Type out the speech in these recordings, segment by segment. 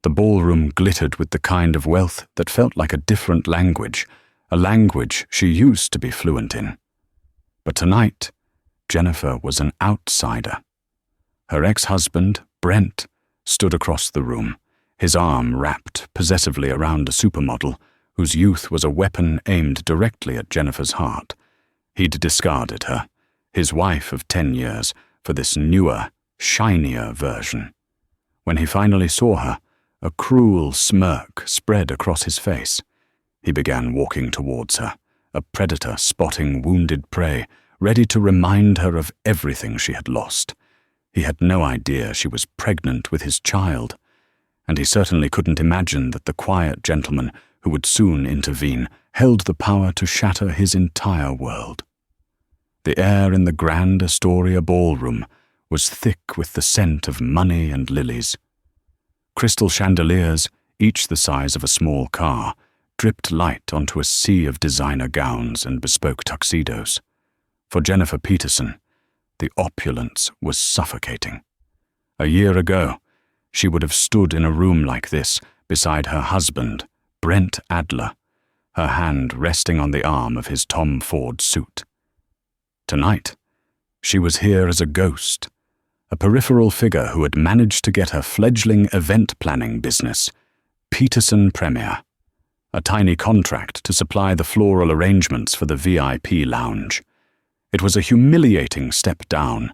The ballroom glittered with the kind of wealth that felt like a different language, a language she used to be fluent in. But tonight, Jennifer was an outsider. Her ex-husband, Brent, stood across the room, his arm wrapped possessively around a supermodel whose youth was a weapon aimed directly at Jennifer's heart. He'd discarded her, his wife of 10 years, for this newer, shinier version. When he finally saw her, a cruel smirk spread across his face. He began walking towards her, a predator spotting wounded prey, ready to remind her of everything she had lost. He had no idea she was pregnant with his child, and he certainly couldn't imagine that the quiet gentleman who would soon intervene held the power to shatter his entire world. The air in the Grand Astoria ballroom was thick with the scent of money and lilies. Crystal chandeliers, each the size of a small car, dripped light onto a sea of designer gowns and bespoke tuxedos. For Jennifer Peterson, the opulence was suffocating. A year ago, she would have stood in a room like this beside her husband, Brent Adler, her hand resting on the arm of his Tom Ford suit. Tonight, she was here as a ghost, a peripheral figure who had managed to get her fledgling event planning business, Peterson Premier, a tiny contract to supply the floral arrangements for the VIP lounge. It was a humiliating step down,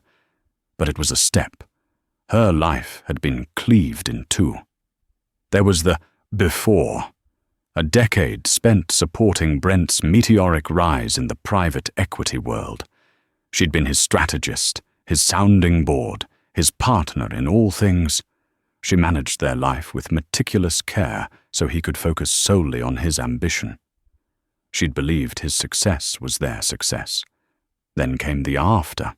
but it was a step. Her life had been cleaved in two. There was the before, a decade spent supporting Brent's meteoric rise in the private equity world. She'd been his strategist, his sounding board, his partner in all things. She managed their life with meticulous care so he could focus solely on his ambition. She'd believed his success was their success. Then came the after.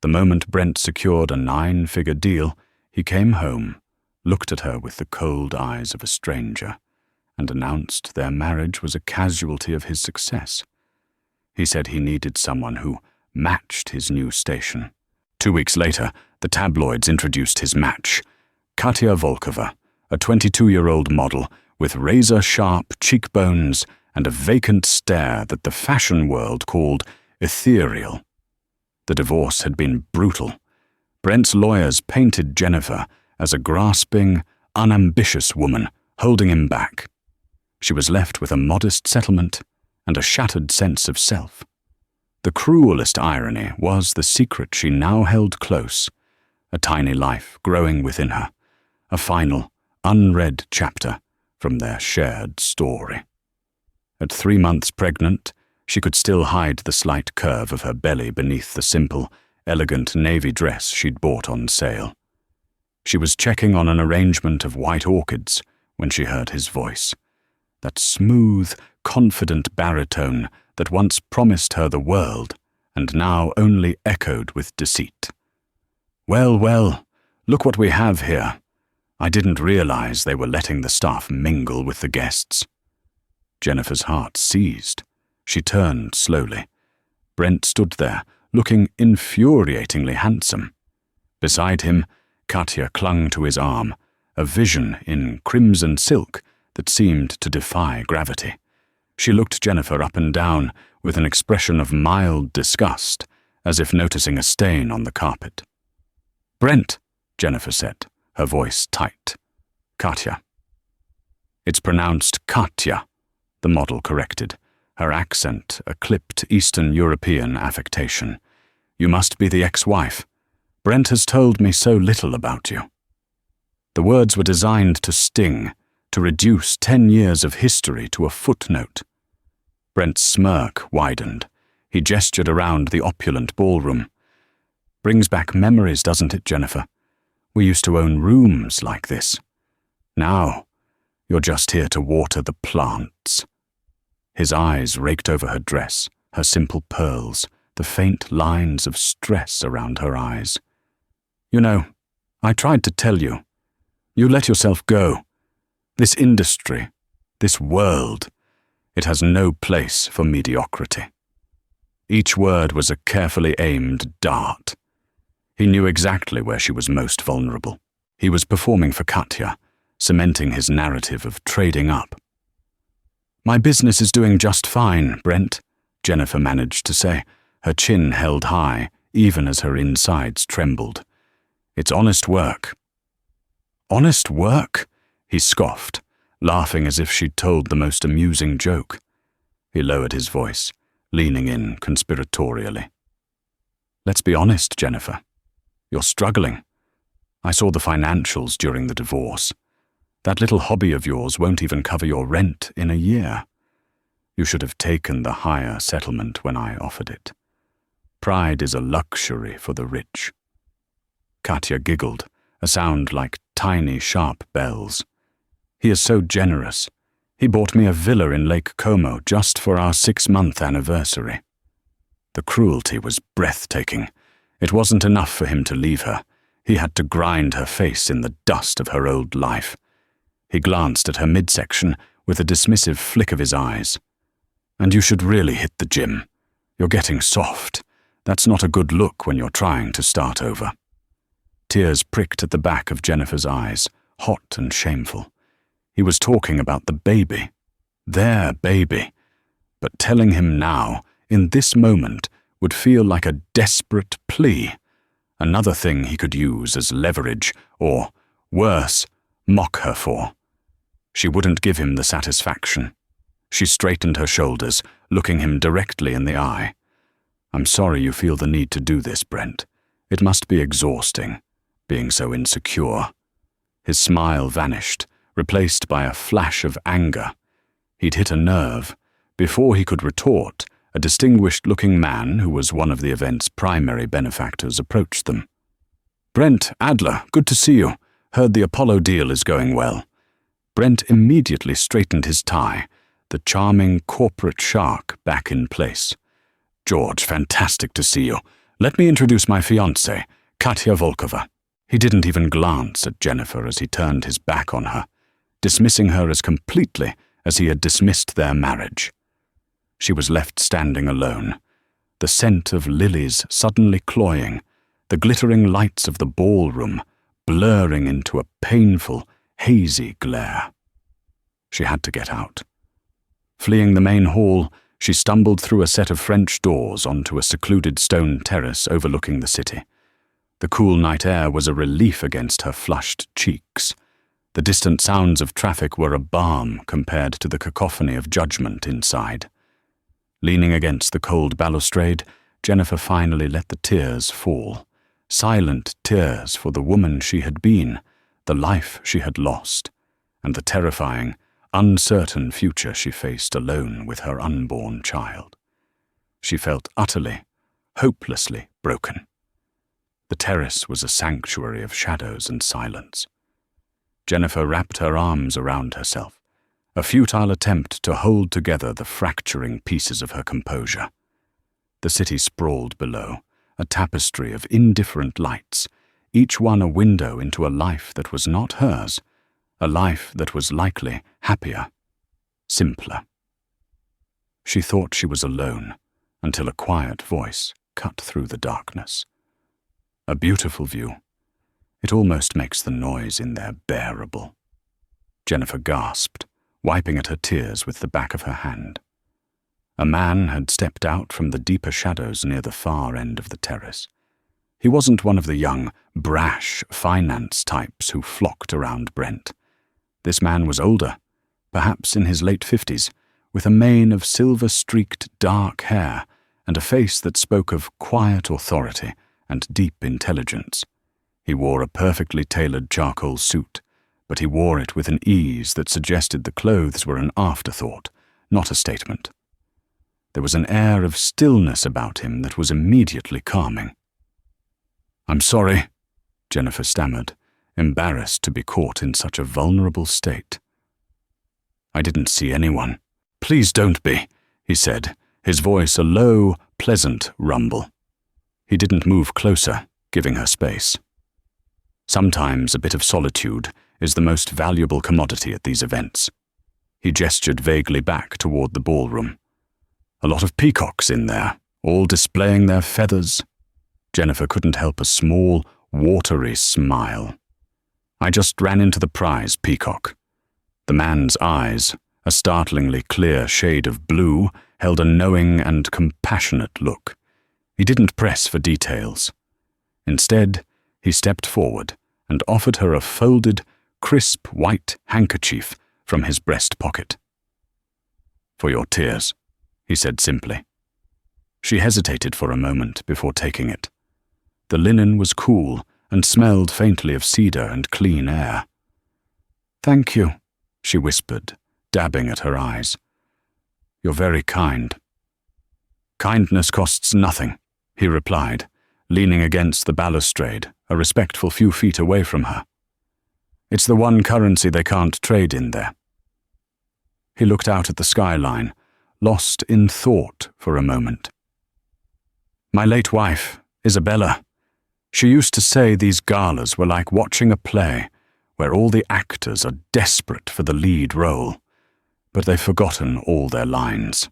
The moment Brent secured a 9-figure deal, he came home, looked at her with the cold eyes of a stranger, and announced their marriage was a casualty of his success. He said he needed someone who matched his new station. 2 weeks later, the tabloids introduced his match, Katya Volkova, a 22-year-old model with razor-sharp cheekbones and a vacant stare that the fashion world called ethereal. The divorce had been brutal. Brent's lawyers painted Jennifer as a grasping, unambitious woman holding him back. She was left with a modest settlement and a shattered sense of self. The cruelest irony was the secret she now held close, a tiny life growing within her, a final, unread chapter from their shared story. At 3 months pregnant, she could still hide the slight curve of her belly beneath the simple, elegant navy dress she'd bought on sale. She was checking on an arrangement of white orchids when she heard his voice, that smooth, confident baritone that once promised her the world and now only echoed with deceit. "Well, well, look what we have here. I didn't realize they were letting the staff mingle with the guests." Jennifer's heart seized. She turned slowly. Brent stood there, looking infuriatingly handsome. Beside him, Katya clung to his arm, a vision in crimson silk that seemed to defy gravity. She looked Jennifer up and down with an expression of mild disgust, as if noticing a stain on the carpet. "Brent," Jennifer said, her voice tight. "Katya." "It's pronounced Katya," the model corrected, her accent a clipped Eastern European affectation. "You must be the ex-wife. Brent has told me so little about you." The words were designed to sting, to reduce 10 years of history to a footnote. Brent's smirk widened. He gestured around the opulent ballroom. "Brings back memories, doesn't it, Jennifer? We used to own rooms like this. Now, you're just here to water the plants." His eyes raked over her dress, her simple pearls, the faint lines of stress around her eyes. "You know, I tried to tell you. You let yourself go. This industry, this world, it has no place for mediocrity." Each word was a carefully aimed dart. He knew exactly where she was most vulnerable. He was performing for Katya, cementing his narrative of trading up. "My business is doing just fine, Brent," Jennifer managed to say, her chin held high, even as her insides trembled. "It's honest work." "Honest work?" he scoffed, laughing as if she'd told the most amusing joke. He lowered his voice, leaning in conspiratorially. "Let's be honest, Jennifer. You're struggling. I saw the financials during the divorce. That little hobby of yours won't even cover your rent in a year. You should have taken the higher settlement when I offered it. Pride is a luxury for the rich." Katya giggled, a sound like tiny, sharp bells. "He is so generous. He bought me a villa in Lake Como just for our 6-month anniversary." The cruelty was breathtaking. It wasn't enough for him to leave her. He had to grind her face in the dust of her old life. He glanced at her midsection with a dismissive flick of his eyes. "And you should really hit the gym. You're getting soft. That's not a good look when you're trying to start over." Tears pricked at the back of Jennifer's eyes, hot and shameful. He was talking about the baby. Their baby. But telling him now, in this moment, would feel like a desperate plea. Another thing he could use as leverage, or, worse, mock her for. She wouldn't give him the satisfaction. She straightened her shoulders, looking him directly in the eye. "I'm sorry you feel the need to do this, Brent. It must be exhausting, being so insecure." His smile vanished, replaced by a flash of anger. He'd hit a nerve. Before he could retort, a distinguished-looking man who was one of the event's primary benefactors approached them. "Brent Adler, good to see you. Heard the Apollo deal is going well." Brent immediately straightened his tie, the charming corporate shark back in place. "George, fantastic to see you. Let me introduce my fiancée, Katya Volkova." He didn't even glance at Jennifer as he turned his back on her, dismissing her as completely as he had dismissed their marriage. She was left standing alone, the scent of lilies suddenly cloying, the glittering lights of the ballroom blurring into a painful, hazy glare. She had to get out. Fleeing the main hall, she stumbled through a set of French doors onto a secluded stone terrace overlooking the city. The cool night air was a relief against her flushed cheeks. The distant sounds of traffic were a balm compared to the cacophony of judgment inside. Leaning against the cold balustrade, Jennifer finally let the tears fall. Silent tears for the woman she had been, the life she had lost, and the terrifying, uncertain future she faced alone with her unborn child. She felt utterly, hopelessly broken. The terrace was a sanctuary of shadows and silence. Jennifer wrapped her arms around herself, a futile attempt to hold together the fracturing pieces of her composure. The city sprawled below, a tapestry of indifferent lights, each one a window into a life that was not hers, a life that was likely happier, simpler. She thought she was alone until a quiet voice cut through the darkness. A beautiful view. It almost makes the noise in there bearable. Jennifer gasped, wiping at her tears with the back of her hand. A man had stepped out from the deeper shadows near the far end of the terrace. He wasn't one of the young, brash finance types who flocked around Brent. This man was older, perhaps in his late 50s, with a mane of silver-streaked dark hair and a face that spoke of quiet authority and deep intelligence. He wore a perfectly tailored charcoal suit, but he wore it with an ease that suggested the clothes were an afterthought, not a statement. There was an air of stillness about him that was immediately calming. "I'm sorry," Jennifer stammered, embarrassed to be caught in such a vulnerable state. "I didn't see anyone." "Please don't be," he said, his voice a low, pleasant rumble. He didn't move closer, giving her space. Sometimes a bit of solitude is the most valuable commodity at these events. He gestured vaguely back toward the ballroom. "A lot of peacocks in there, all displaying their feathers." Jennifer couldn't help a small, watery smile. I just ran into the prize peacock. The man's eyes, a startlingly clear shade of blue, held a knowing and compassionate look. He didn't press for details. Instead, he stepped forward and offered her a folded, crisp white handkerchief from his breast pocket. "For your tears," he said simply. She hesitated for a moment before taking it. The linen was cool and smelled faintly of cedar and clean air. "Thank you," she whispered, dabbing at her eyes. "You're very kind." "Kindness costs nothing," he replied, leaning against the balustrade, a respectful few feet away from her. "It's the one currency they can't trade in there." He looked out at the skyline, lost in thought for a moment. "My late wife, Isabella, she used to say these galas were like watching a play where all the actors are desperate for the lead role, but they've forgotten all their lines."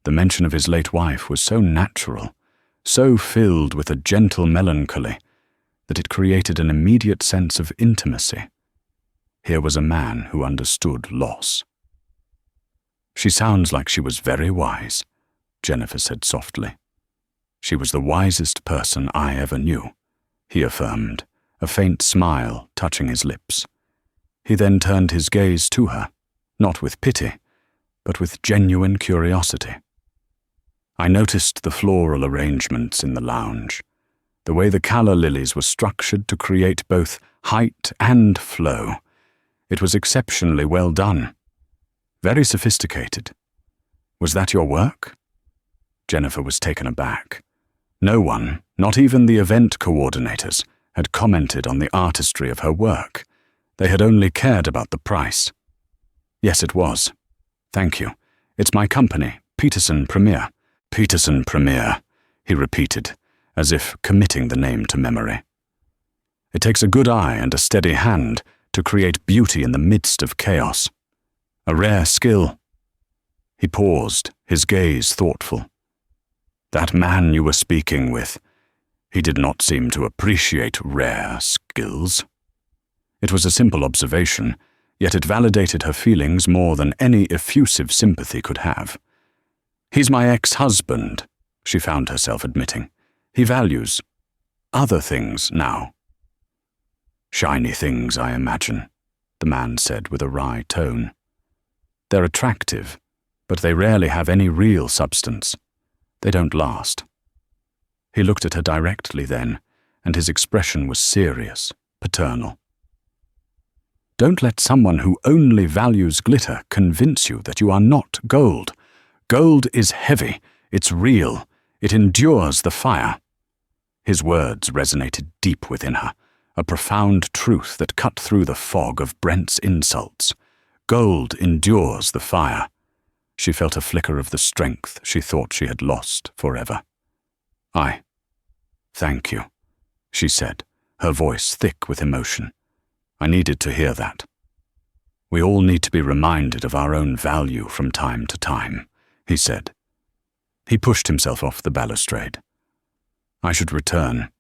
The mention of his late wife was so natural, so filled with a gentle melancholy, that it created an immediate sense of intimacy. Here was a man who understood loss. "She sounds like she was very wise," Jennifer said softly. "She was the wisest person I ever knew," he affirmed, a faint smile touching his lips. He then turned his gaze to her, not with pity, but with genuine curiosity. "I noticed the floral arrangements in the lounge, the way the calla lilies were structured to create both height and flow. It was exceptionally well done. Very sophisticated. Was that your work?" Jennifer was taken aback. No one, not even the event coordinators, had commented on the artistry of her work. They had only cared about the price. "Yes, it was. Thank you. It's my company, Peterson Premier." "Peterson Premier," he repeated, as if committing the name to memory. "It takes a good eye and a steady hand to create beauty in the midst of chaos. A rare skill." He paused, his gaze thoughtful. "That man you were speaking with, he did not seem to appreciate rare skills." It was a simple observation, yet it validated her feelings more than any effusive sympathy could have. "He's my ex-husband," she found herself admitting. "He values other things now." "Shiny things, I imagine," the man said with a wry tone. "They're attractive, but they rarely have any real substance. They don't last." He looked at her directly then, and his expression was serious, paternal. "Don't let someone who only values glitter convince you that you are not gold. Gold is heavy, it's real, it endures the fire." His words resonated deep within her, a profound truth that cut through the fog of Brent's insults. Gold endures the fire. She felt a flicker of the strength she thought she had lost forever. "Thank you," she said, her voice thick with emotion. "I needed to hear that. We all need to be reminded of our own value from time to time," he said. He pushed himself off the balustrade. "I should return.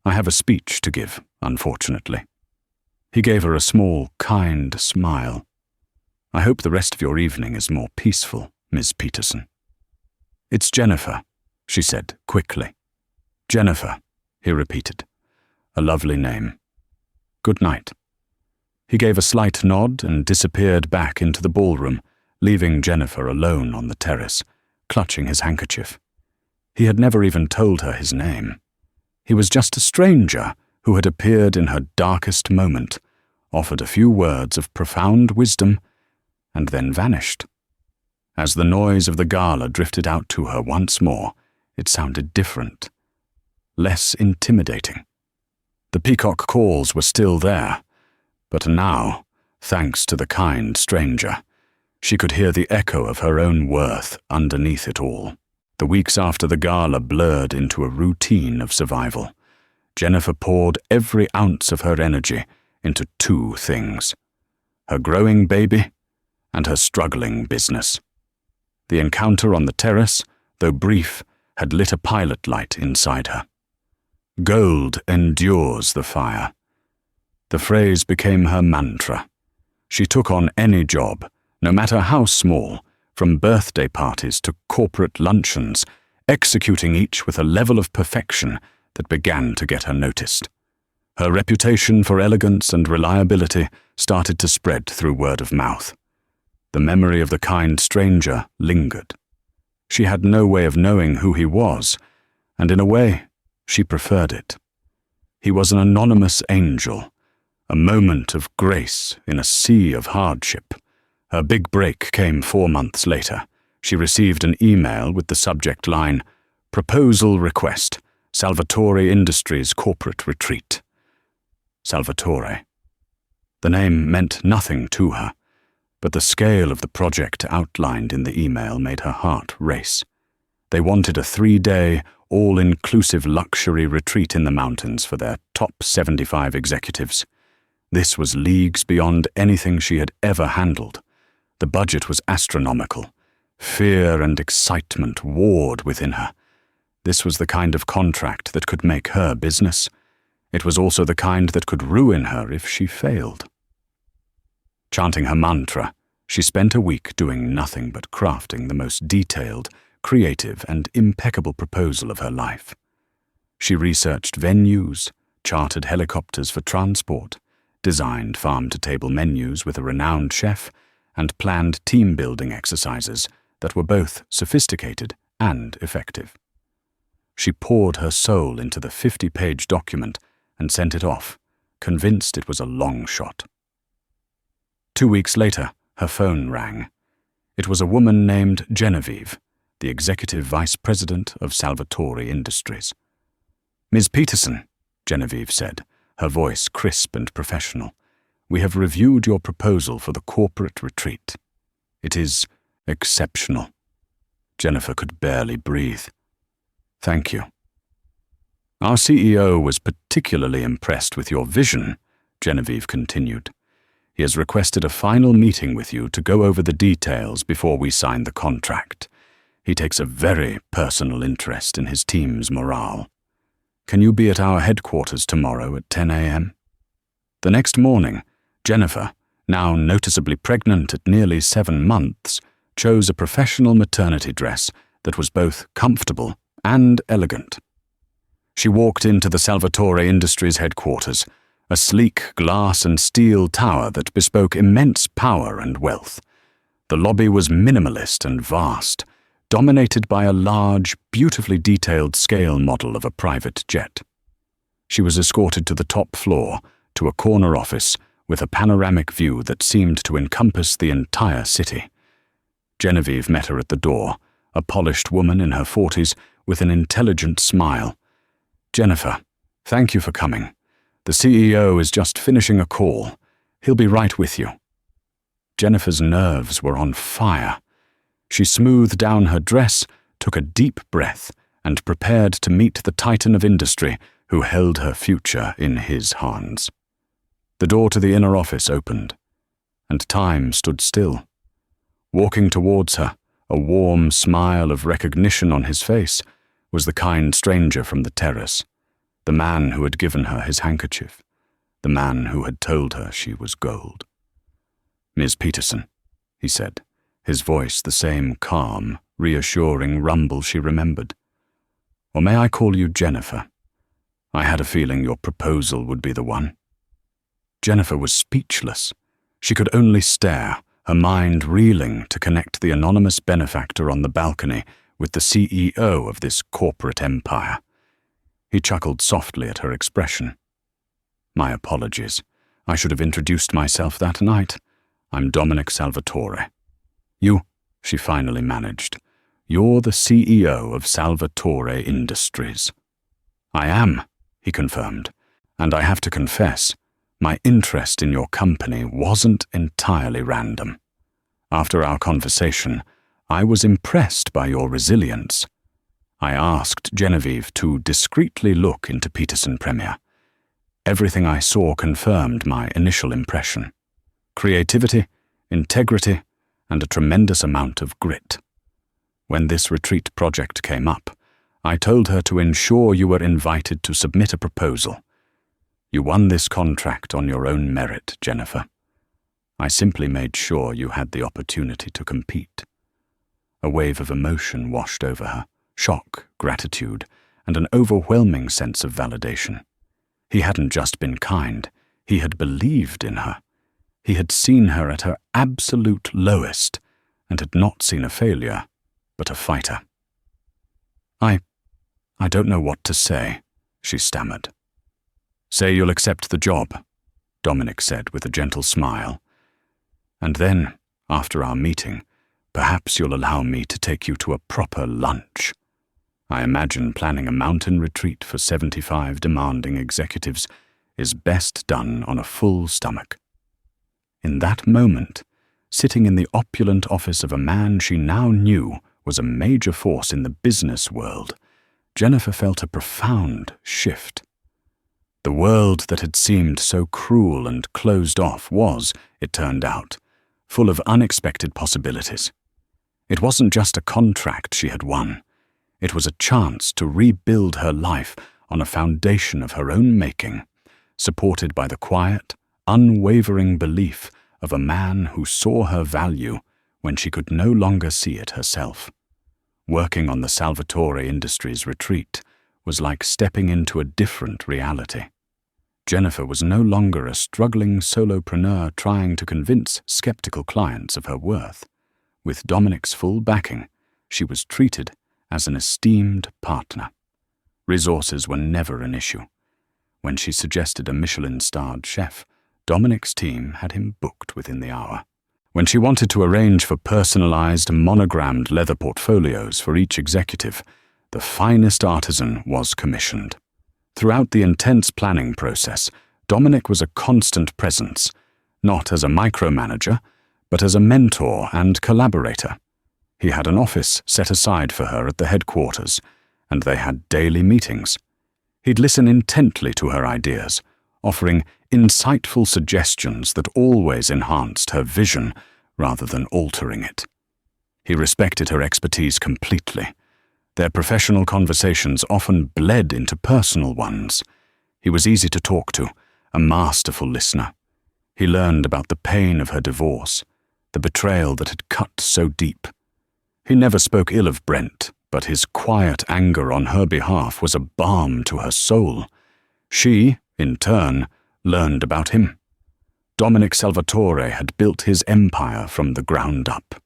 I have a speech to give, unfortunately." He gave her a small, kind smile. "I hope the rest of your evening is more peaceful, Miss Peterson." "It's Jennifer," she said quickly. "Jennifer," he repeated. "A lovely name. Good night." He gave a slight nod and disappeared back into the ballroom, leaving Jennifer alone on the terrace, clutching his handkerchief. He had never even told her his name. He was just a stranger who had appeared in her darkest moment, offered a few words of profound wisdom, and then vanished. As the noise of the gala drifted out to her once more, it sounded different, less intimidating. The peacock calls were still there, but now, thanks to the kind stranger, she could hear the echo of her own worth underneath it all. The weeks after the gala blurred into a routine of survival. Jennifer poured every ounce of her energy into two things: her growing baby and her struggling business. The encounter on the terrace, though brief, had lit a pilot light inside her. Gold endures the fire. The phrase became her mantra. She took on any job, no matter how small, from birthday parties to corporate luncheons, executing each with a level of perfection that began to get her noticed. Her reputation for elegance and reliability started to spread through word of mouth. The memory of the kind stranger lingered. She had no way of knowing who he was, and in a way, she preferred it. He was an anonymous angel, a moment of grace in a sea of hardship. Her big break came 4 months later. She received an email with the subject line, "Proposal Request, Salvatore Industries Corporate Retreat." Salvatore. The name meant nothing to her, but the scale of the project outlined in the email made her heart race. They wanted a 3-day, all-inclusive luxury retreat in the mountains for their top 75 executives. This was leagues beyond anything she had ever handled. The budget was astronomical. Fear and excitement warred within her. This was the kind of contract that could make her business. It was also the kind that could ruin her if she failed. Chanting her mantra, she spent a week doing nothing but crafting the most detailed, creative, and impeccable proposal of her life. She researched venues, chartered helicopters for transport, designed farm-to-table menus with a renowned chef, and planned team-building exercises that were both sophisticated and effective. She poured her soul into the 50-page document and sent it off, convinced it was a long shot. 2 weeks later, her phone rang. It was a woman named Genevieve, the executive vice president of Salvatore Industries. "Ms. Peterson," Genevieve said, her voice crisp and professional, "we have reviewed your proposal for the corporate retreat. It is exceptional." Jennifer could barely breathe. "Thank you." "Our CEO was particularly impressed with your vision," Genevieve continued. "He has requested a final meeting with you to go over the details before we sign the contract. He takes a very personal interest in his team's morale. Can you be at our headquarters tomorrow at 10 a.m.? The next morning, Jennifer, now noticeably pregnant at nearly 7 months, chose a professional maternity dress that was both comfortable and elegant. She walked into the Salvatore Industries headquarters, a sleek glass and steel tower that bespoke immense power and wealth. The lobby was minimalist and vast, dominated by a large, beautifully detailed scale model of a private jet. She was escorted to the top floor, to a corner office with a panoramic view that seemed to encompass the entire city. Genevieve met her at the door, a polished woman in her 40s with an intelligent smile. "Jennifer, thank you for coming. The CEO is just finishing a call. He'll be right with you." Jennifer's nerves were on fire. She smoothed down her dress, took a deep breath, and prepared to meet the titan of industry who held her future in his hands. The door to the inner office opened, and time stood still. Walking towards her, a warm smile of recognition on his face, was the kind stranger from the terrace, the man who had given her his handkerchief, the man who had told her she was gold. "Ms. Peterson," he said, his voice the same calm, reassuring rumble she remembered. "Or may I call you Jennifer? I had a feeling your proposal would be the one." Jennifer was speechless. She could only stare, her mind reeling to connect the anonymous benefactor on the balcony with the CEO of this corporate empire. He chuckled softly at her expression. "My apologies. I should have introduced myself that night. I'm Dominic Salvatore." "You," she finally managed. "You're the CEO of Salvatore Industries." "I am," he confirmed, "and I have to confess, my interest in your company wasn't entirely random. After our conversation, I was impressed by your resilience." I asked Genevieve to discreetly look into Peterson Premier. Everything I saw confirmed my initial impression. Creativity, integrity, and a tremendous amount of grit. When this retreat project came up, I told her to ensure you were invited to submit a proposal. You won this contract on your own merit, Jennifer. I simply made sure you had the opportunity to compete." A wave of emotion washed over her, shock, gratitude, and an overwhelming sense of validation. He hadn't just been kind, he had believed in her. He had seen her at her absolute lowest, and had not seen a failure, but a fighter. I don't know what to say," she stammered. "Say you'll accept the job," Dominic said with a gentle smile. "And then, after our meeting, perhaps you'll allow me to take you to a proper lunch. I imagine planning a mountain retreat for 75 demanding executives is best done on a full stomach." In that moment, sitting in the opulent office of a man she now knew was a major force in the business world, Jennifer felt a profound shift. The world that had seemed so cruel and closed off was, it turned out, full of unexpected possibilities. It wasn't just a contract she had won. It was a chance to rebuild her life on a foundation of her own making, supported by the quiet, unwavering belief of a man who saw her value when she could no longer see it herself. Working on the Salvatore Industries retreat was like stepping into a different reality. Jennifer was no longer a struggling solopreneur trying to convince skeptical clients of her worth. With Dominic's full backing, she was treated as an esteemed partner. Resources were never an issue. When she suggested a Michelin-starred chef, Dominic's team had him booked within the hour. When she wanted to arrange for personalized, monogrammed leather portfolios for each executive, the finest artisan was commissioned. Throughout the intense planning process, Dominic was a constant presence, not as a micromanager, but as a mentor and collaborator. He had an office set aside for her at the headquarters, and they had daily meetings. He'd listen intently to her ideas, offering insightful suggestions that always enhanced her vision rather than altering it. He respected her expertise completely. Their professional conversations often bled into personal ones. He was easy to talk to, a masterful listener. He learned about the pain of her divorce, the betrayal that had cut so deep. He never spoke ill of Brent, but his quiet anger on her behalf was a balm to her soul. She, in turn, learned about him. Dominic Salvatore had built his empire from the ground up.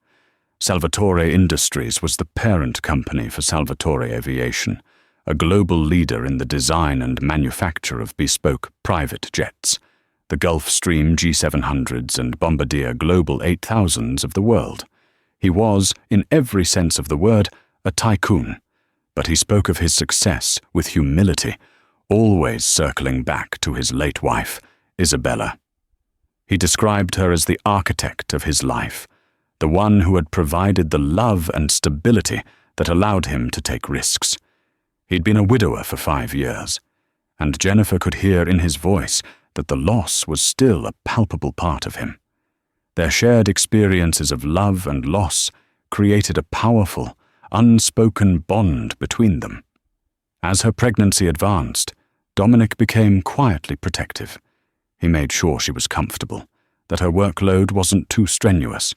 Salvatore Industries was the parent company for Salvatore Aviation, a global leader in the design and manufacture of bespoke private jets, the Gulfstream G700s and Bombardier Global 8000s of the world. He was, in every sense of the word, a tycoon, but he spoke of his success with humility, always circling back to his late wife, Isabella. He described her as the architect of his life, the one who had provided the love and stability that allowed him to take risks. He'd been a widower for 5 years, and Jennifer could hear in his voice that the loss was still a palpable part of him. Their shared experiences of love and loss created a powerful, unspoken bond between them. As her pregnancy advanced, Dominic became quietly protective. He made sure she was comfortable, that her workload wasn't too strenuous.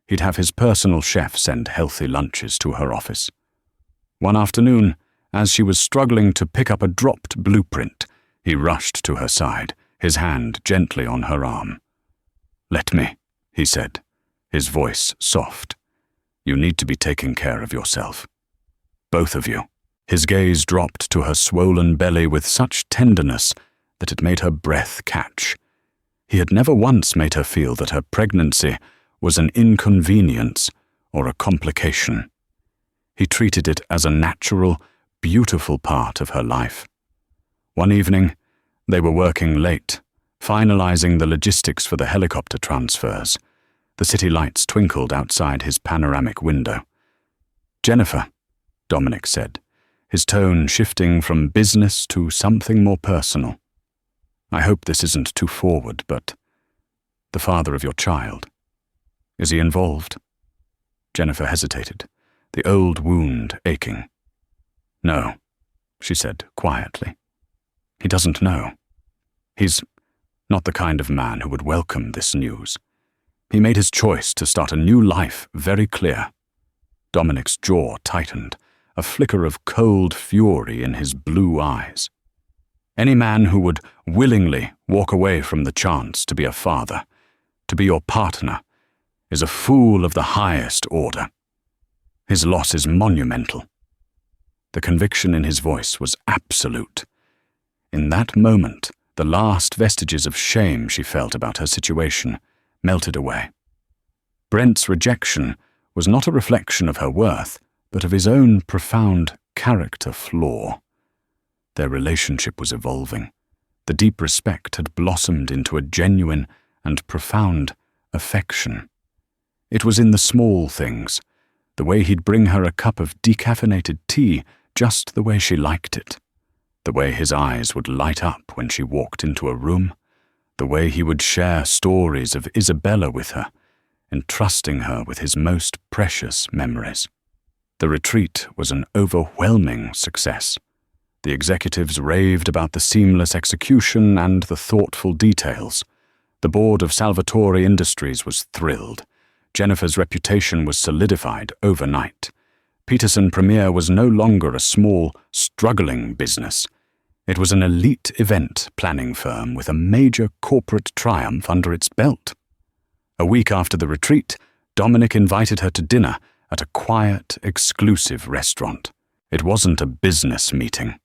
He'd have his personal chef send healthy lunches to her office. One afternoon, as she was struggling to pick up a dropped blueprint, he rushed to her side, his hand gently on her arm. "Let me," he said, his voice soft. "You need to be taking care of yourself. Both of you." His gaze dropped to her swollen belly with such tenderness that it made her breath catch. He had never once made her feel that her pregnancy was an inconvenience or a complication. He treated it as a natural, beautiful part of her life. One evening, they were working late, finalizing the logistics for the helicopter transfers. The city lights twinkled outside his panoramic window. "Jennifer," Dominic said, his tone shifting from business to something more personal. "I hope this isn't too forward, but the father of your child, is he involved?" Jennifer hesitated, the old wound aching. "No," she said quietly. "He doesn't know." He's not the kind of man who would welcome this news. He made his choice to start a new life very clear. Dominic's jaw tightened, a flicker of cold fury in his blue eyes. Any man who would willingly walk away from the chance to be a father, to be your partner, is a fool of the highest order. His loss is monumental. The conviction in his voice was absolute. In that moment, the last vestiges of shame she felt about her situation melted away. Brent's rejection was not a reflection of her worth, but of his own profound character flaw. Their relationship was evolving. The deep respect had blossomed into a genuine and profound affection. It was in the small things, the way he'd bring her a cup of decaffeinated tea just the way she liked it, the way his eyes would light up when she walked into a room, the way he would share stories of Isabella with her, entrusting her with his most precious memories. The retreat was an overwhelming success. The executives raved about the seamless execution and the thoughtful details. The board of Salvatore Industries was thrilled. Jennifer's reputation was solidified overnight. Peterson Premier was no longer a small, struggling business. It was an elite event planning firm with a major corporate triumph under its belt. A week after the retreat, Dominic invited her to dinner at a quiet, exclusive restaurant. It wasn't a business meeting.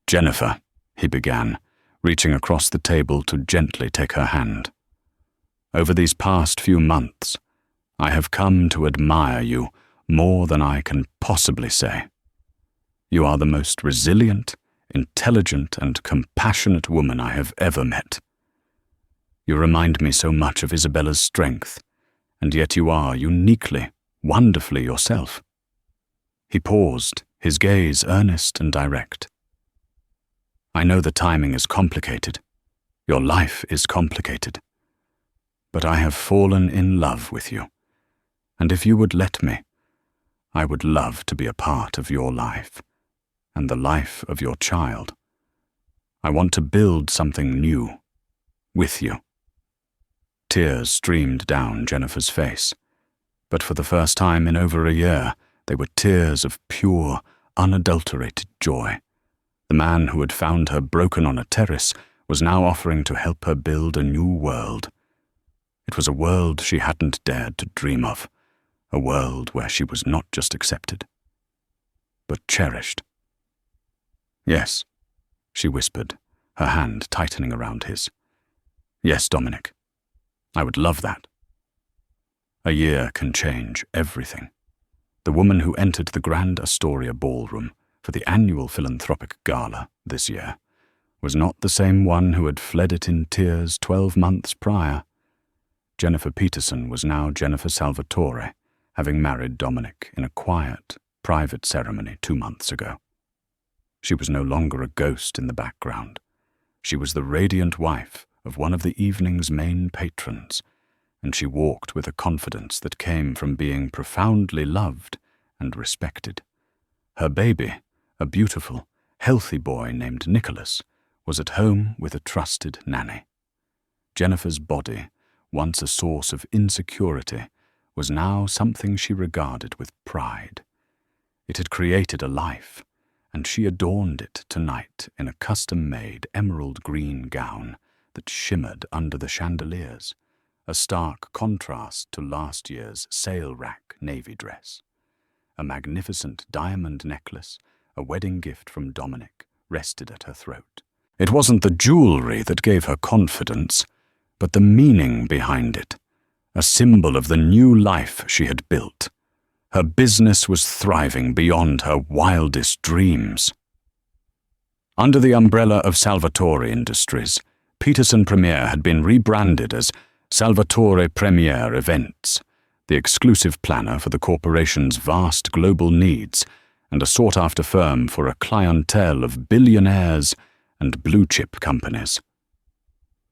"Jennifer," he began, reaching across the table to gently take her hand. "Over these past few months, I have come to admire you more than I can possibly say. You are the most resilient, intelligent, and compassionate woman I have ever met. You remind me so much of Isabella's strength, and yet you are uniquely, wonderfully yourself." He paused, his gaze earnest and direct. "I know the timing is complicated. Your life is complicated. But I have fallen in love with you, and if you would let me, I would love to be a part of your life, and the life of your child. I want to build something new, with you." Tears streamed down Jennifer's face, but for the first time in over a year, they were tears of pure, unadulterated joy. The man who had found her broken on a terrace was now offering to help her build a new world. It was a world she hadn't dared to dream of, a world where she was not just accepted, but cherished. "Yes," she whispered, her hand tightening around his. "Yes, Dominic. I would love that." A year can change everything. The woman who entered the Grand Astoria ballroom for the annual philanthropic gala this year was not the same one who had fled it in tears 12 months prior. Jennifer Peterson was now Jennifer Salvatore, having married Dominic in a quiet, private ceremony 2 months ago. She was no longer a ghost in the background. She was the radiant wife of one of the evening's main patrons, and she walked with a confidence that came from being profoundly loved and respected. Her baby, a beautiful, healthy boy named Nicholas, was at home with a trusted nanny. Jennifer's body, once a source of insecurity, was now something she regarded with pride. It had created a life, and she adorned it tonight in a custom-made emerald green gown that shimmered under the chandeliers, a stark contrast to last year's sail-rack navy dress. A magnificent diamond necklace, a wedding gift from Dominic, rested at her throat. It wasn't the jewelry that gave her confidence, but the meaning behind it, a symbol of the new life she had built. Her business was thriving beyond her wildest dreams. Under the umbrella of Salvatore Industries, Peterson Premier had been rebranded as Salvatore Premier Events, the exclusive planner for the corporation's vast global needs and a sought-after firm for a clientele of billionaires and blue-chip companies.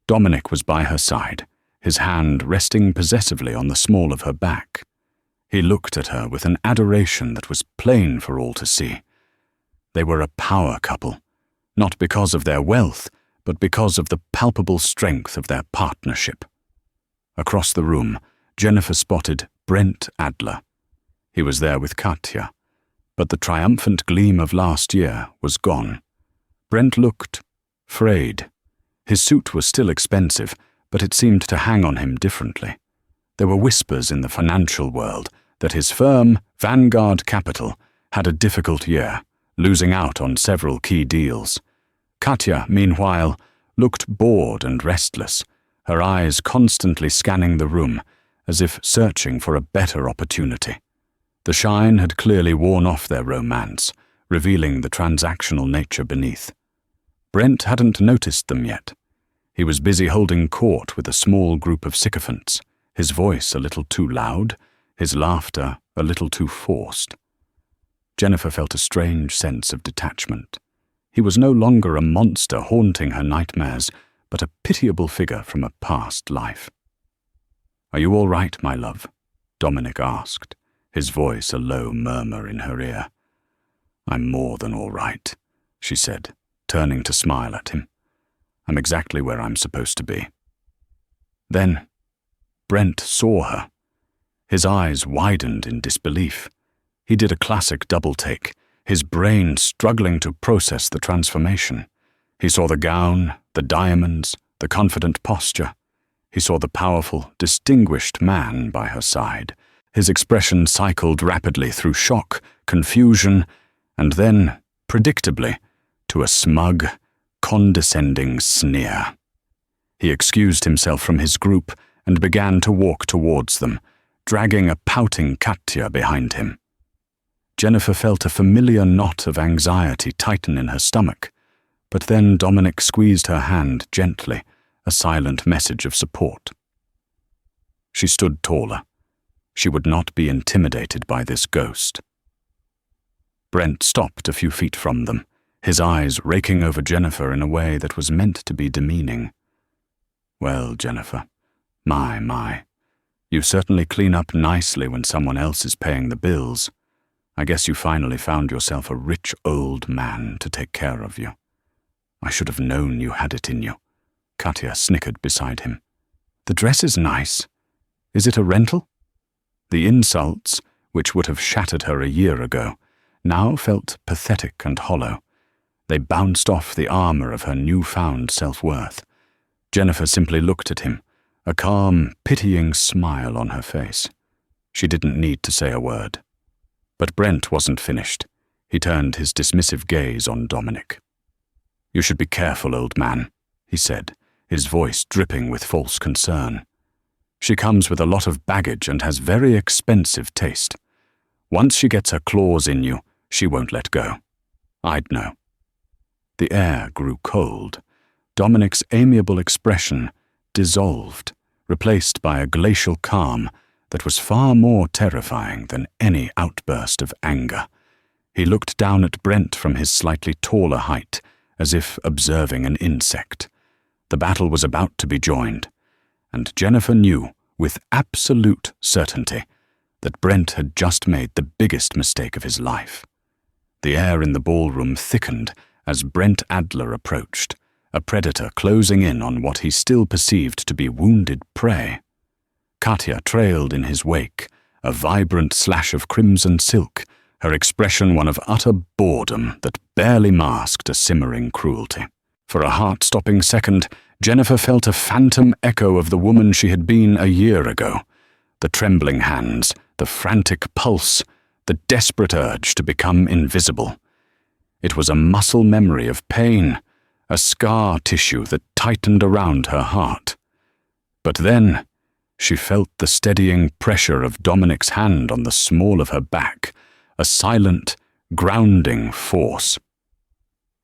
Dominic was by her side, his hand resting possessively on the small of her back. He looked at her with an adoration that was plain for all to see. They were a power couple, not because of their wealth, but because of the palpable strength of their partnership. Across the room, Jennifer spotted Brent Adler. He was there with Katja, but the triumphant gleam of last year was gone. Brent looked frayed. His suit was still expensive, but it seemed to hang on him differently. There were whispers in the financial world that his firm, Vanguard Capital, had a difficult year, losing out on several key deals. Katja, meanwhile, looked bored and restless, her eyes constantly scanning the room, as if searching for a better opportunity. The shine had clearly worn off their romance, revealing the transactional nature beneath. Brent hadn't noticed them yet. He was busy holding court with a small group of sycophants, his voice a little too loud, his laughter a little too forced. Jennifer felt a strange sense of detachment. He was no longer a monster haunting her nightmares, but a pitiable figure from a past life. "Are you all right, my love?" Dominic asked, his voice a low murmur in her ear. "I'm more than all right," she said, turning to smile at him. "I'm exactly where I'm supposed to be." Then Brent saw her. His eyes widened in disbelief. He did a classic double-take, his brain struggling to process the transformation. He saw the gown, the diamonds, the confident posture. He saw the powerful, distinguished man by her side. His expression cycled rapidly through shock, confusion, and then, predictably, to a smug, condescending sneer. He excused himself from his group and began to walk towards them, dragging a pouting Katja behind him. Jennifer felt a familiar knot of anxiety tighten in her stomach, but then Dominic squeezed her hand gently, a silent message of support. She stood taller. She would not be intimidated by this ghost. Brent stopped a few feet from them, his eyes raking over Jennifer in a way that was meant to be demeaning. "Well, Jennifer, my, you certainly clean up nicely when someone else is paying the bills. I guess you finally found yourself a rich old man to take care of you. I should have known you had it in you." Katja snickered beside him. "The dress is nice. Is it a rental?" The insults, which would have shattered her a year ago, now felt pathetic and hollow. They bounced off the armor of her newfound self-worth. Jennifer simply looked at him, a calm, pitying smile on her face. She didn't need to say a word. But Brent wasn't finished. He turned his dismissive gaze on Dominic. "You should be careful, old man," he said, his voice dripping with false concern. "She comes with a lot of baggage and has very expensive taste. Once she gets her claws in you, she won't let go. I'd know." The air grew cold. Dominic's amiable expression dissolved, replaced by a glacial calm that was far more terrifying than any outburst of anger. He looked down at Brent from his slightly taller height, as if observing an insect. The battle was about to be joined, and Jennifer knew, with absolute certainty, that Brent had just made the biggest mistake of his life. The air in the ballroom thickened as Brent Adler approached, a predator closing in on what he still perceived to be wounded prey. Katja trailed in his wake, a vibrant slash of crimson silk, her expression one of utter boredom that barely masked a simmering cruelty. For a heart-stopping second, Jennifer felt a phantom echo of the woman she had been a year ago. The trembling hands, the frantic pulse, the desperate urge to become invisible. It was a muscle memory of pain, a scar tissue that tightened around her heart. But then, she felt the steadying pressure of Dominic's hand on the small of her back, a silent, grounding force.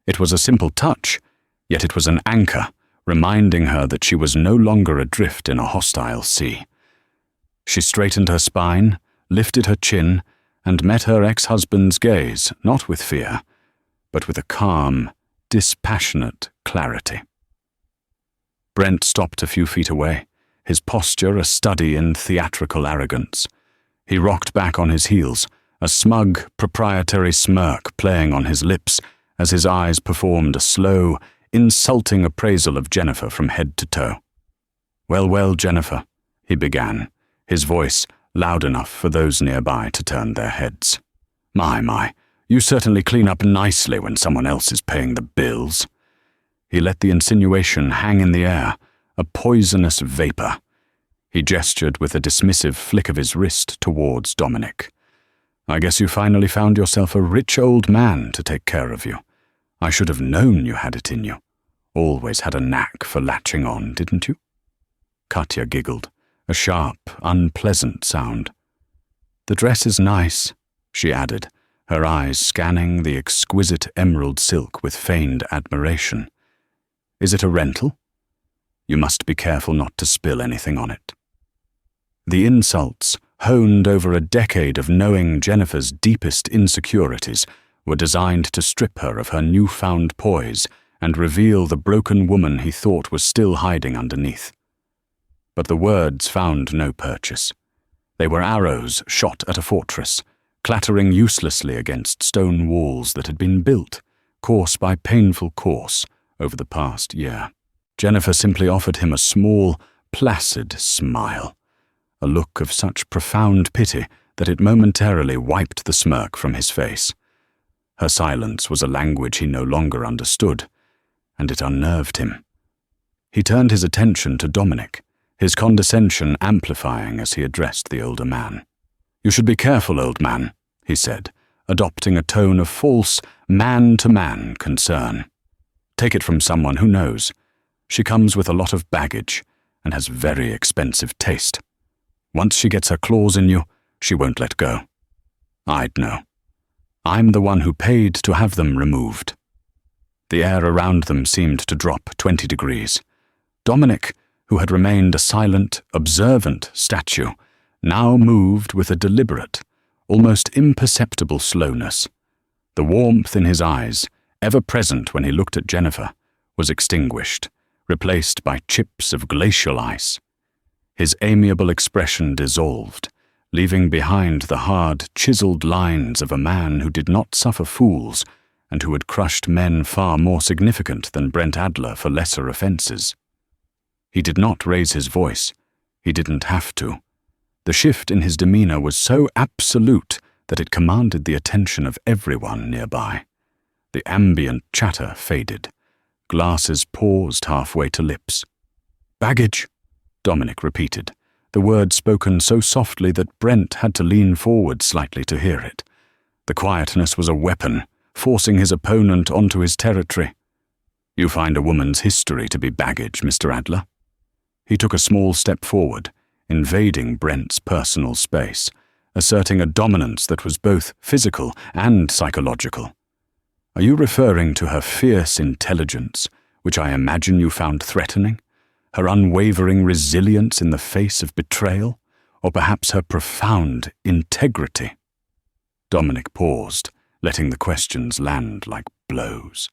It was a simple touch, yet it was an anchor, reminding her that she was no longer adrift in a hostile sea. She straightened her spine, lifted her chin, and met her ex-husband's gaze, not with fear, but with a calm, dispassionate clarity. Brent stopped a few feet away, his posture a study in theatrical arrogance. He rocked back on his heels, a smug, proprietary smirk playing on his lips as his eyes performed a slow, insulting appraisal of Jennifer from head to toe. "Well, well, Jennifer," he began, his voice loud enough for those nearby to turn their heads. My, you certainly clean up nicely when someone else is paying the bills." He let the insinuation hang in the air, a poisonous vapor. He gestured with a dismissive flick of his wrist towards Dominic. "I guess you finally found yourself a rich old man to take care of you. I should have known you had it in you. Always had a knack for latching on, didn't you?" Katya giggled, a sharp, unpleasant sound. "The dress is nice," she added, her eyes scanning the exquisite emerald silk with feigned admiration. "Is it a rental? You must be careful not to spill anything on it." The insults, honed over a decade of knowing Jennifer's deepest insecurities, were designed to strip her of her newfound poise and reveal the broken woman he thought was still hiding underneath. But the words found no purchase. They were arrows shot at a fortress, clattering uselessly against stone walls that had been built, course by painful course, over the past year. Jennifer simply offered him a small, placid smile, a look of such profound pity that it momentarily wiped the smirk from his face. Her silence was a language he no longer understood, and it unnerved him. He turned his attention to Dominic, his condescension amplifying as he addressed the older man. "You should be careful, old man," he said, adopting a tone of false, man-to-man concern. "Take it from someone who knows. She comes with a lot of baggage and has very expensive taste. Once she gets her claws in you, she won't let go. I'd know. I'm the one who paid to have them removed." The air around them seemed to drop 20 degrees. Dominic, who had remained a silent, observant statue, now moved with a deliberate, almost imperceptible slowness. The warmth in his eyes, ever present when he looked at Jennifer, was extinguished, replaced by chips of glacial ice. His amiable expression dissolved, leaving behind the hard, chiseled lines of a man who did not suffer fools and who had crushed men far more significant than Brent Adler for lesser offenses. He did not raise his voice. He didn't have to. The shift in his demeanor was so absolute that it commanded the attention of everyone nearby. The ambient chatter faded. Glasses paused halfway to lips. "Baggage," Dominic repeated, the word spoken so softly that Brent had to lean forward slightly to hear it. The quietness was a weapon, forcing his opponent onto his territory. "You find a woman's history to be baggage, Mr. Adler." He took a small step forward, invading Brent's personal space, asserting a dominance that was both physical and psychological. "Are you referring to her fierce intelligence, which I imagine you found threatening? Her unwavering resilience in the face of betrayal? Or perhaps her profound integrity?" Dominic paused, letting the questions land like blows.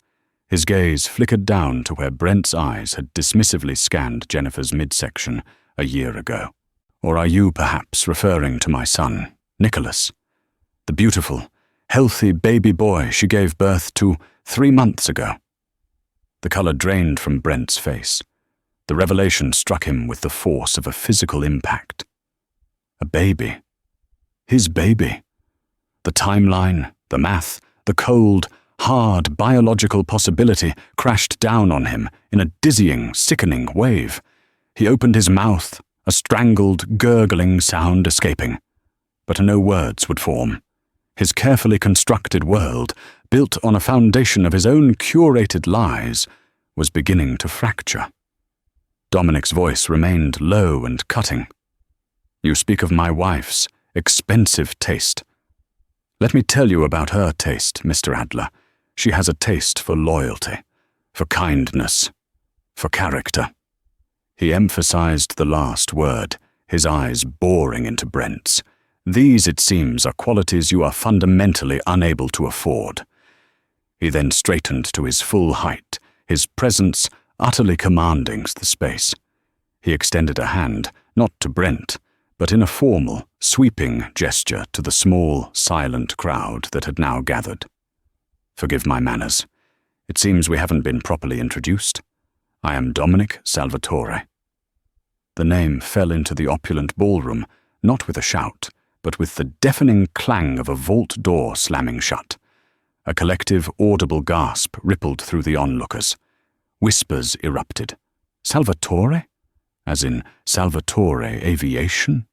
His gaze flickered down to where Brent's eyes had dismissively scanned Jennifer's midsection a year ago. "Or are you perhaps referring to my son, Nicholas? The beautiful, healthy baby boy she gave birth to 3 months ago?" The color drained from Brent's face. The revelation struck him with the force of a physical impact. A baby. His baby. The timeline, the math, the cold, hard biological possibility crashed down on him in a dizzying, sickening wave. He opened his mouth, a strangled, gurgling sound escaping. But no words would form. His carefully constructed world, built on a foundation of his own curated lies, was beginning to fracture. Dominic's voice remained low and cutting. "You speak of my wife's expensive taste. Let me tell you about her taste, Mr. Adler. She has a taste for loyalty, for kindness, for character." He emphasized the last word, his eyes boring into Brent's. "These, it seems, are qualities you are fundamentally unable to afford." He then straightened to his full height, his presence utterly commanding the space. He extended a hand, not to Brent, but in a formal, sweeping gesture to the small, silent crowd that had now gathered. "Forgive my manners. It seems we haven't been properly introduced. I am Dominic Salvatore." The name fell into the opulent ballroom, not with a shout, but with the deafening clang of a vault door slamming shut. A collective, audible gasp rippled through the onlookers. Whispers erupted. Salvatore? As in Salvatore Aviation?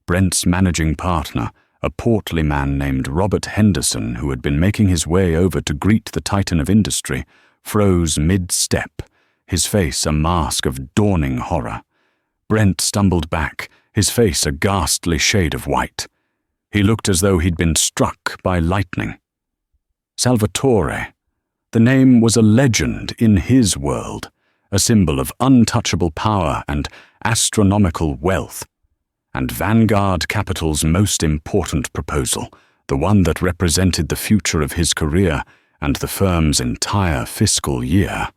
Brent's managing partner, a portly man named Robert Henderson, who had been making his way over to greet the titan of industry, froze mid-step, his face a mask of dawning horror. Brent stumbled back, his face a ghastly shade of white. He looked as though he'd been struck by lightning. Salvatore. The name was a legend in his world, a symbol of untouchable power and astronomical wealth. And Vanguard Capital's most important proposal, the one that represented the future of his career and the firm's entire fiscal year,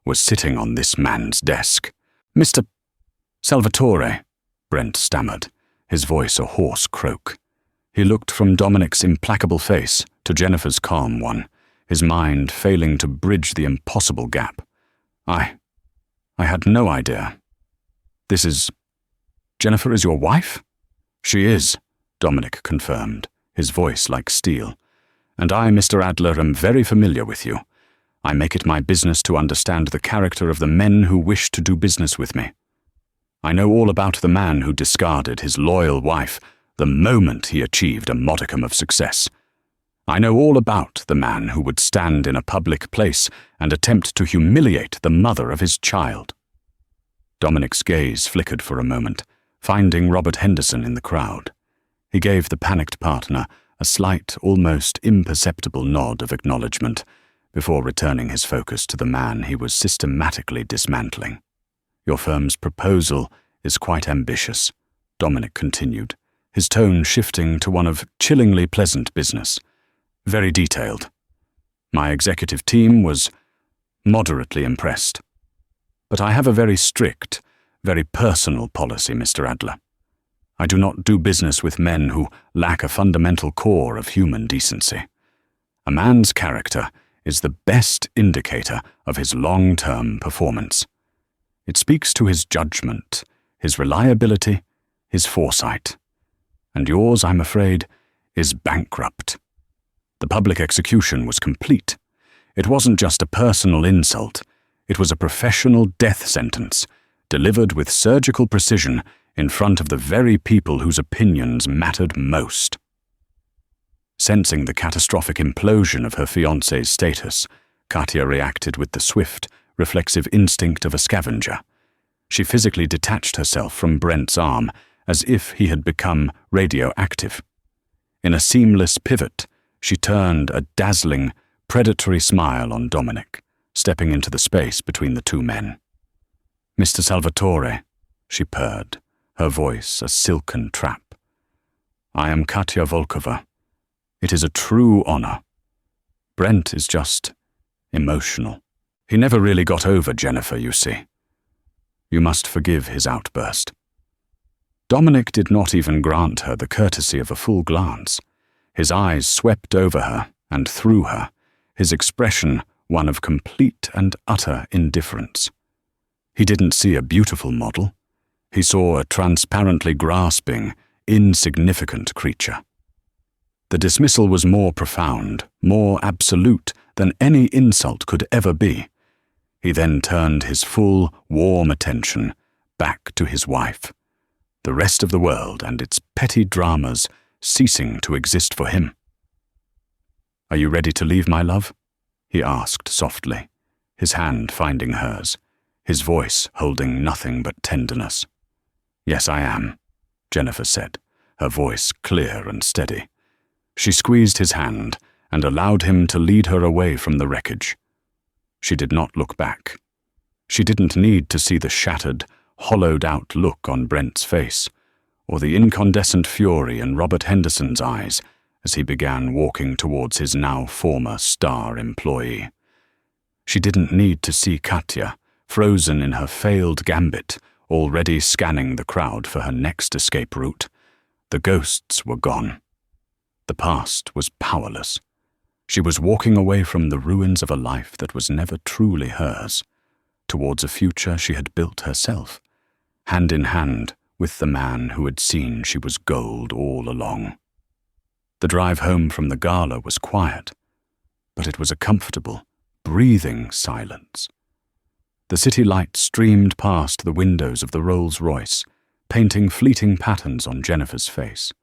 was sitting on this man's desk. "Mr. Salvatore," Brent stammered, his voice a hoarse croak. He looked from Dominic's implacable face to Jennifer's calm one, his mind failing to bridge the impossible gap. I had no idea. This is... Jennifer is your wife?" "She is," Dominic confirmed, his voice like steel. "And I, Mr. Adler, am very familiar with you. I make it my business to understand the character of the men who wish to do business with me. I know all about the man who discarded his loyal wife the moment he achieved a modicum of success. I know all about the man who would stand in a public place and attempt to humiliate the mother of his child." Dominic's gaze flickered for a moment, finding Robert Henderson in the crowd. He gave the panicked partner a slight, almost imperceptible nod of acknowledgement before returning his focus to the man he was systematically dismantling. "Your firm's proposal is quite ambitious," Dominic continued, his tone shifting to one of chillingly pleasant business. "Very detailed. My executive team was moderately impressed. But I have a very strict, very personal policy, Mr. Adler. I do not do business with men who lack a fundamental core of human decency. A man's character is the best indicator of his long-term performance. It speaks to his judgment, his reliability, his foresight. And yours, I'm afraid, is bankrupt. The public execution was complete. It wasn't just a personal insult. It was a professional death sentence, delivered with surgical precision in front of the very people whose opinions mattered most." Sensing the catastrophic implosion of her fiancé's status, Katya reacted with the swift, reflexive instinct of a scavenger. She physically detached herself from Brent's arm as if he had become radioactive. In a seamless pivot, she turned a dazzling, predatory smile on Dominic, stepping into the space between the two men. "Mr. Salvatore," she purred, her voice a silken trap. "I am Katya Volkova. It is a true honor. Brent is just emotional. He never really got over Jennifer, you see. You must forgive his outburst." Dominic did not even grant her the courtesy of a full glance. His eyes swept over her and through her, his expression one of complete and utter indifference. He didn't see a beautiful model. He saw a transparently grasping, insignificant creature. The dismissal was more profound, more absolute than any insult could ever be. He then turned his full, warm attention back to his wife, the rest of the world and its petty dramas ceasing to exist for him. "Are you ready to leave, my love?" he asked softly, his hand finding hers, his voice holding nothing but tenderness. "Yes, I am," Jennifer said, her voice clear and steady. She squeezed his hand and allowed him to lead her away from the wreckage. She did not look back. She didn't need to see the shattered, hollowed-out look on Brent's face, or the incandescent fury in Robert Henderson's eyes as he began walking towards his now former star employee. She didn't need to see Katya, frozen in her failed gambit, already scanning the crowd for her next escape route. The ghosts were gone. The past was powerless. She was walking away from the ruins of a life that was never truly hers, towards a future she had built herself, hand in hand with the man who had seen she was gold all along. The drive home from the gala was quiet, but it was a comfortable, breathing silence. The city light streamed past the windows of the Rolls-Royce, painting fleeting patterns on Jennifer's face.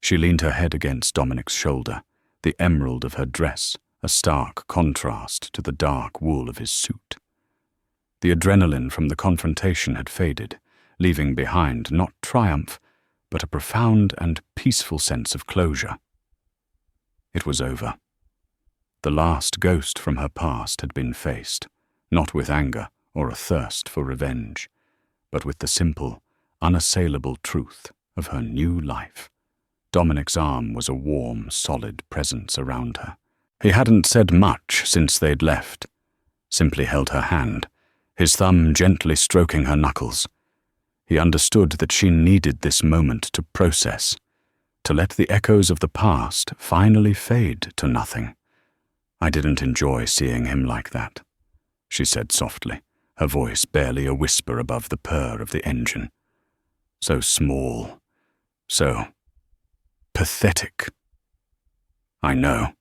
She leaned her head against Dominic's shoulder, the emerald of her dress a stark contrast to the dark wool of his suit. The adrenaline from the confrontation had faded, leaving behind not triumph, but a profound and peaceful sense of closure. It was over. The last ghost from her past had been faced, not with anger or a thirst for revenge, but with the simple, unassailable truth of her new life. Dominic's arm was a warm, solid presence around her. He hadn't said much since they'd left, simply held her hand, his thumb gently stroking her knuckles. He understood that she needed this moment to process, to let the echoes of the past finally fade to nothing. "I didn't enjoy seeing him like that," she said softly, her voice barely a whisper above the purr of the engine. "So small, so pathetic." "I know,"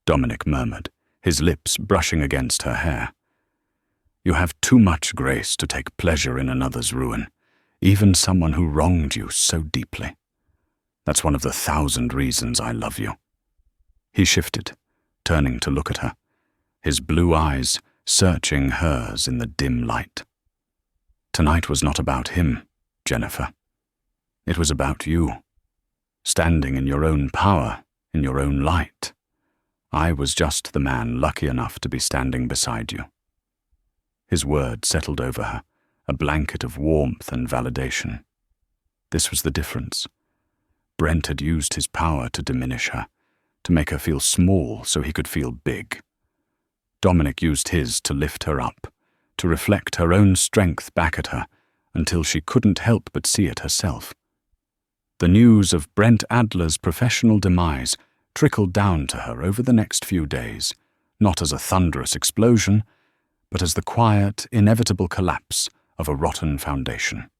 Dominic murmured, his lips brushing against her hair. "You have too much grace to take pleasure in another's ruin, even someone who wronged you so deeply. That's one of the 1,000 reasons I love you." He shifted, turning to look at her, his blue eyes searching hers in the dim light. "Tonight was not about him, Jennifer. It was about you. Standing in your own power, in your own light. I was just the man lucky enough to be standing beside you." His word settled over her, a blanket of warmth and validation. This was the difference. Brent had used his power to diminish her, to make her feel small so he could feel big. Dominic used his to lift her up, to reflect her own strength back at her, until she couldn't help but see it herself. The news of Brent Adler's professional demise trickled down to her over the next few days, not as a thunderous explosion, but as the quiet, inevitable collapse of a rotten foundation.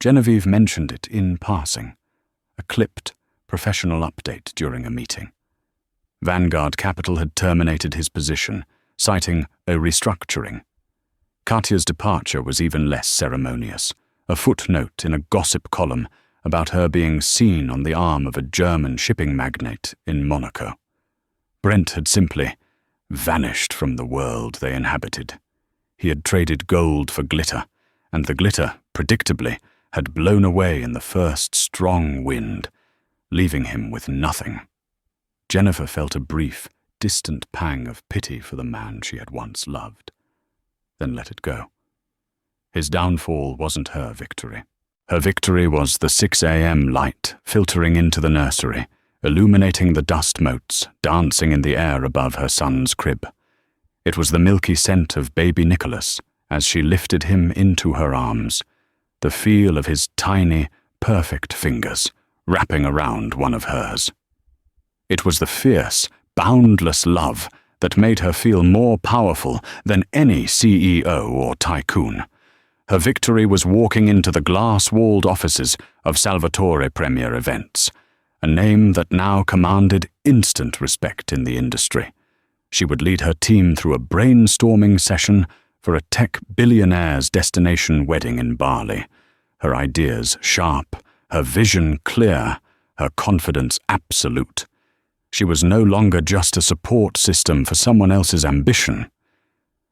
Genevieve mentioned it in passing, a clipped, professional update during a meeting. Vanguard Capital had terminated his position, citing a restructuring. Katya's departure was even less ceremonious, a footnote in a gossip column about her being seen on the arm of a German shipping magnate in Monaco. Brent had simply vanished from the world they inhabited. He had traded gold for glitter, and the glitter, predictably, had blown away in the first strong wind, leaving him with nothing. Jennifer felt a brief, distant pang of pity for the man she had once loved, then let it go. His downfall wasn't her victory. Her victory was the 6 a.m. light filtering into the nursery, illuminating the dust motes dancing in the air above her son's crib. It was the milky scent of baby Nicholas as she lifted him into her arms, the feel of his tiny, perfect fingers wrapping around one of hers. It was the fierce, boundless love that made her feel more powerful than any CEO or tycoon. Her victory was walking into the glass-walled offices of Salvatore Premier Events, a name that now commanded instant respect in the industry. She would lead her team through a brainstorming session for a tech billionaire's destination wedding in Bali, her ideas sharp, her vision clear, her confidence absolute. She was no longer just a support system for someone else's ambition.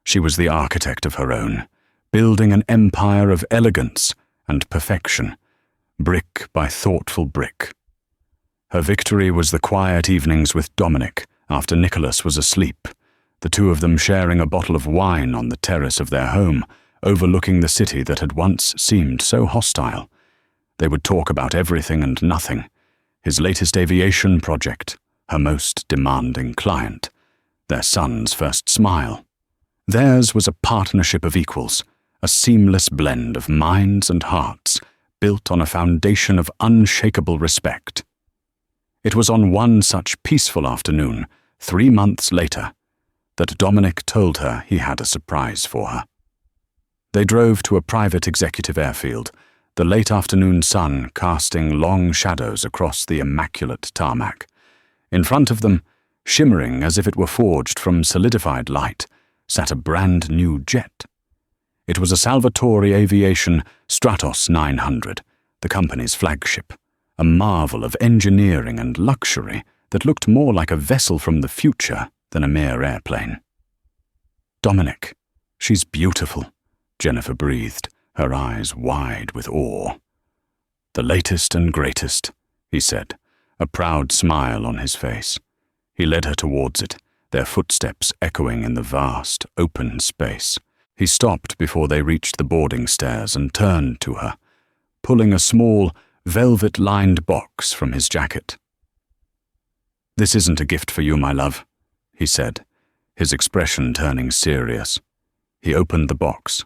She was the architect of her own, building an empire of elegance and perfection, brick by thoughtful brick. Her victory was the quiet evenings with Dominic after Nicholas was asleep, the two of them sharing a bottle of wine on the terrace of their home, overlooking the city that had once seemed so hostile. They would talk about everything and nothing, his latest aviation project, her most demanding client, their son's first smile. Theirs was a partnership of equals, a seamless blend of minds and hearts, built on a foundation of unshakable respect. It was on one such peaceful afternoon, 3 months later, that Dominic told her he had a surprise for her. They drove to a private executive airfield, the late afternoon sun casting long shadows across the immaculate tarmac. In front of them, shimmering as if it were forged from solidified light, sat a brand new jet. It was a Salvatore Aviation Stratos 900, the company's flagship, a marvel of engineering and luxury that looked more like a vessel from the future than a mere airplane. "Dominic, she's beautiful," Jennifer breathed, her eyes wide with awe. "The latest and greatest," he said, a proud smile on his face. He led her towards it, their footsteps echoing in the vast, open space. He stopped before they reached the boarding stairs and turned to her, pulling a small, velvet-lined box from his jacket. "This isn't a gift for you, my love," he said, his expression turning serious. He opened the box.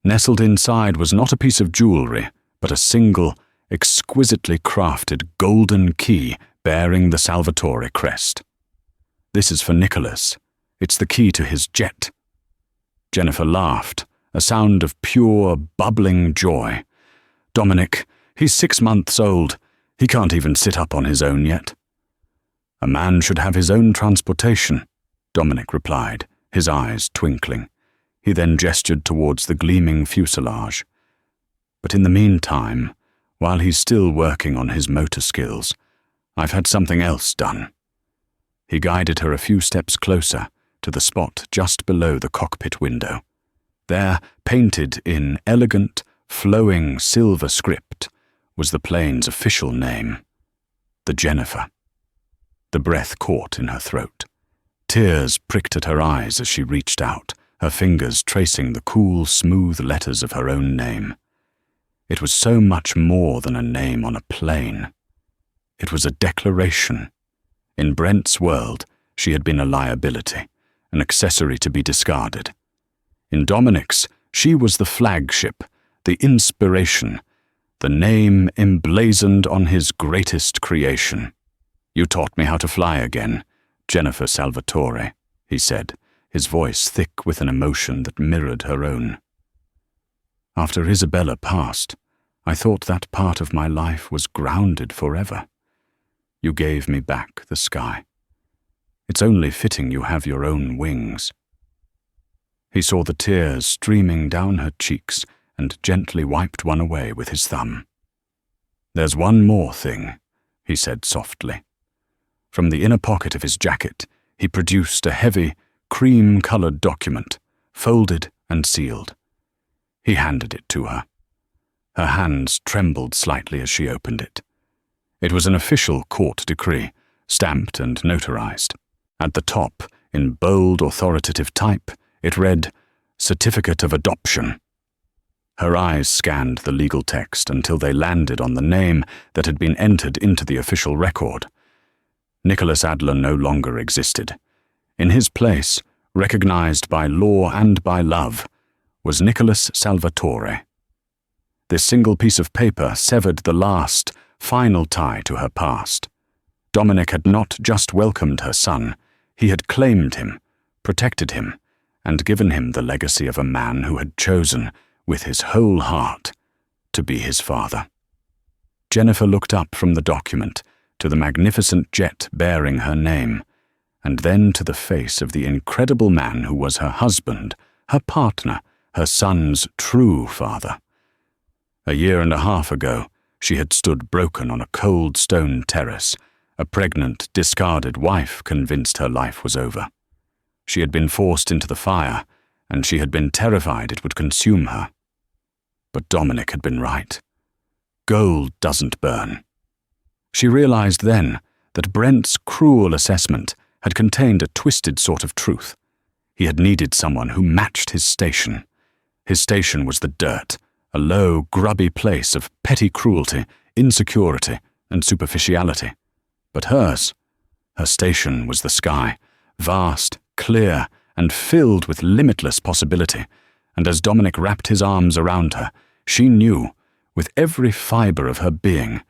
Nestled inside was not a piece of jewelry, but a single, exquisitely crafted golden key bearing the Salvatore crest. "This is for Nicholas. It's the key to his jet." Jennifer laughed, a sound of pure, bubbling joy. "Dominic, he's 6 months old. He can't even sit up on his own yet." "A man should have his own transportation," Dominic replied, his eyes twinkling. He then gestured towards the gleaming fuselage. "But in the meantime, while he's still working on his motor skills, I've had something else done." He guided her a few steps closer to the spot just below the cockpit window. There, painted in elegant, flowing silver script, was the plane's official name, the Jennifer. The breath caught in her throat. Tears pricked at her eyes as she reached out, her fingers tracing the cool, smooth letters of her own name. It was so much more than a name on a plane. It was a declaration. In Brent's world, she had been a liability, an accessory to be discarded. In Dominic's, she was the flagship, the inspiration, the name emblazoned on his greatest creation. "You taught me how to fly again, Jennifer Salvatore," he said, his voice thick with an emotion that mirrored her own. "After Isabella passed, I thought that part of my life was grounded forever. You gave me back the sky. It's only fitting you have your own wings." He saw the tears streaming down her cheeks and gently wiped one away with his thumb. "There's one more thing," he said softly. From the inner pocket of his jacket, he produced a heavy, cream-colored document, folded and sealed. He handed it to her. Her hands trembled slightly as she opened it. It was an official court decree, stamped and notarized. At the top, in bold, authoritative type, it read, "Certificate of Adoption." Her eyes scanned the legal text until they landed on the name that had been entered into the official record. Nicholas Adler no longer existed. In his place, recognized by law and by love, was Nicholas Salvatore. This single piece of paper severed the last, final tie to her past. Dominic had not just welcomed her son, he had claimed him, protected him, and given him the legacy of a man who had chosen, with his whole heart, to be his father. Jennifer looked up from the document to the magnificent jet bearing her name, and then to the face of the incredible man who was her husband, her partner, her son's true father. 1.5 years ago, she had stood broken on a cold stone terrace, a pregnant, discarded wife convinced her life was over. She had been forced into the fire, and she had been terrified it would consume her. But Dominic had been right. Gold doesn't burn. She realized then that Brent's cruel assessment had contained a twisted sort of truth. He had needed someone who matched his station. His station was the dirt, a low, grubby place of petty cruelty, insecurity, and superficiality. But her station was the sky, vast, clear, and filled with limitless possibility, and as Dominic wrapped his arms around her, she knew, with every fiber of her being,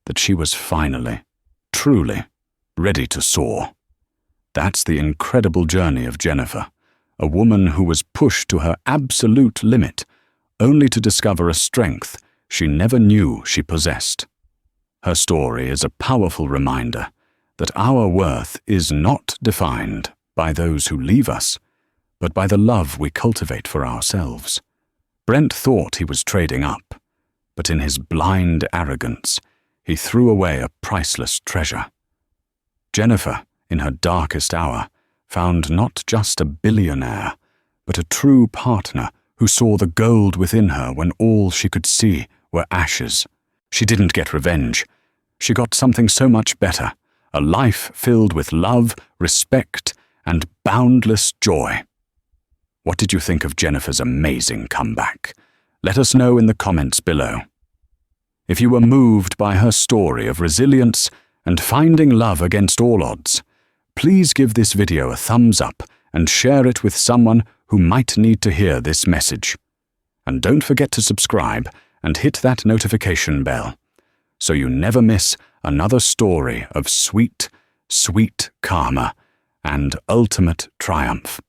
that she was finally truly ready to soar. That's the incredible journey of Jennifer, a woman who was pushed to her absolute limit, only to discover a strength she never knew she possessed. Her story is a powerful reminder that our worth is not defined by those who leave us, but by the love we cultivate for ourselves. Brent thought he was trading up, but in his blind arrogance, he threw away a priceless treasure. Jennifer, in her darkest hour, found not just a billionaire, but a true partner who saw the gold within her when all she could see were ashes. She didn't get revenge. She got something so much better, a life filled with love, respect, and boundless joy. What did you think of Jennifer's amazing comeback? Let us know in the comments below. If you were moved by her story of resilience and finding love against all odds, please give this video a thumbs up and share it with someone who might need to hear this message. And don't forget to subscribe and hit that notification bell, so you never miss another story of sweet, sweet karma and ultimate triumph.